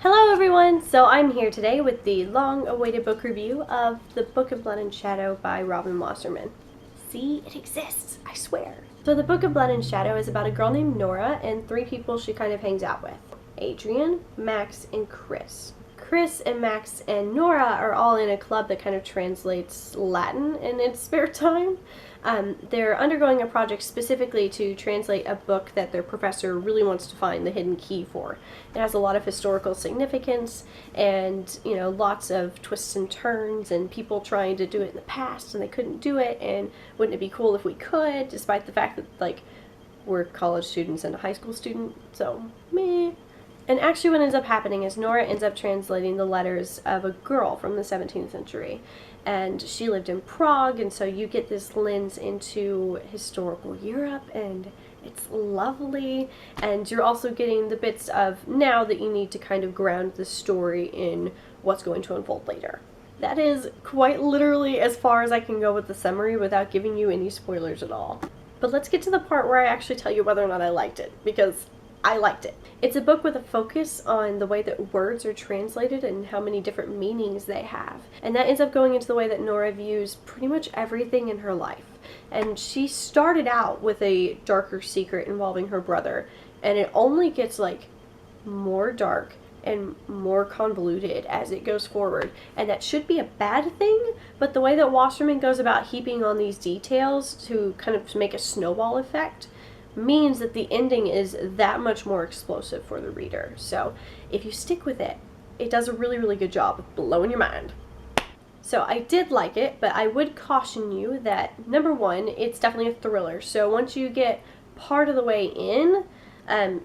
Hello everyone! So I'm here today with the long-awaited book review of The Book of Blood and Shadow by Robin Wasserman. See, it exists, I swear. So The Book of Blood and Shadow is about a girl named Nora and three people she kind of hangs out with. Adrian, Max, and Chris. Chris and Max and Nora are all in a club that kind of translates Latin in its spare time. They're undergoing a project specifically to translate a book that their professor really wants to find the hidden key for. It has a lot of historical significance and, lots of twists and turns and people trying to do it in the past and they couldn't do it, and wouldn't it be cool if we could, despite the fact that, we're college students and a high school student, so meh. And actually what ends up happening is Nora ends up translating the letters of a girl from the 17th century. And she lived in Prague, and so you get this lens into historical Europe, and it's lovely. And you're also getting the bits of now that you need to kind of ground the story in what's going to unfold later. That is quite literally as far as I can go with the summary without giving you any spoilers at all. But let's get to the part where I actually tell you whether or not I liked it, because I liked it. It's a book with a focus on the way that words are translated and how many different meanings they have. And that ends up going into the way that Nora views pretty much everything in her life. And she started out with a darker secret involving her brother, and it only gets more dark and more convoluted as it goes forward. And that should be a bad thing, but the way that Wasserman goes about heaping on these details to kind of make a snowball effect means that the ending is that much more explosive for the reader. So if you stick with it, it does a really, really good job of blowing your mind. So I did like it, but I would caution you that, number one, it's definitely a thriller. So once you get part of the way in,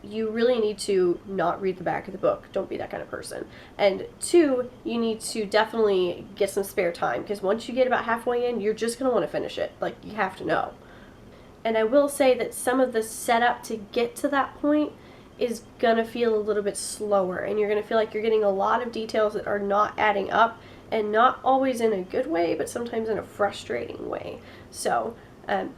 you really need to not read the back of the book. Don't be that kind of person. And two, you need to definitely get some spare time, because once you get about halfway in, you're just going to want to finish it. You have to know. And I will say that some of the setup to get to that point is going to feel a little bit slower, and you're going to feel like you're getting a lot of details that are not adding up, and not always in a good way, but sometimes in a frustrating way. So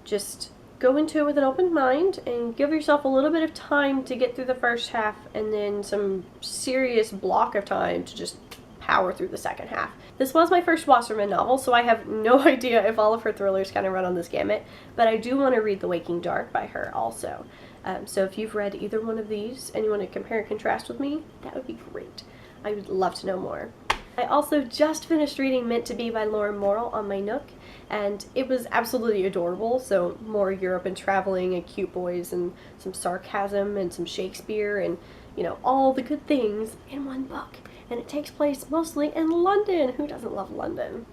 just go into it with an open mind and give yourself a little bit of time to get through the first half, and then some serious block of time to just power through the second half. This was my first Wasserman novel, so I have no idea if all of her thrillers kind of run on this gamut, but I do want to read The Waking Dark by her also. So if you've read either one of these and you want to compare and contrast with me, that would be great. I would love to know more. I also just finished reading Meant to Be by Lauren Morrill on my Nook, and it was absolutely adorable. So more Europe and traveling and cute boys and some sarcasm and some Shakespeare and, all the good things in one book. And it takes place mostly in London. Who doesn't love London?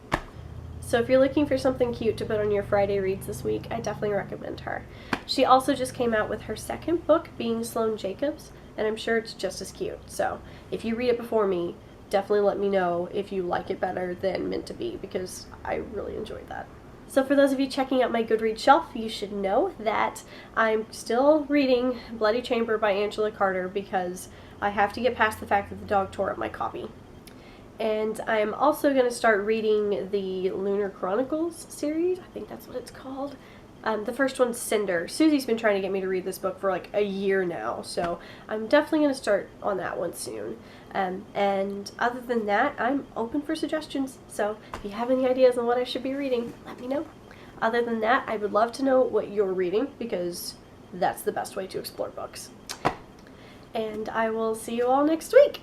So if you're looking for something cute to put on your Friday reads this week, I definitely recommend her. She also just came out with her second book, Being Sloane Jacobs, and I'm sure it's just as cute. So if you read it before me, definitely let me know if you like it better than Meant to Be, because I really enjoyed that. So for those of you checking out my Goodreads shelf, you should know that I'm still reading Bloody Chamber by Angela Carter, because I have to get past the fact that the dog tore up my copy. And I'm also going to start reading the Lunar Chronicles series. I think that's what it's called. The first one's Cinder. Susie's been trying to get me to read this book for a year now, so I'm definitely going to start on that one soon. And other than that, I'm open for suggestions, so if you have any ideas on what I should be reading, let me know. Other than that, I would love to know what you're reading, because that's the best way to explore books. And I will see you all next week.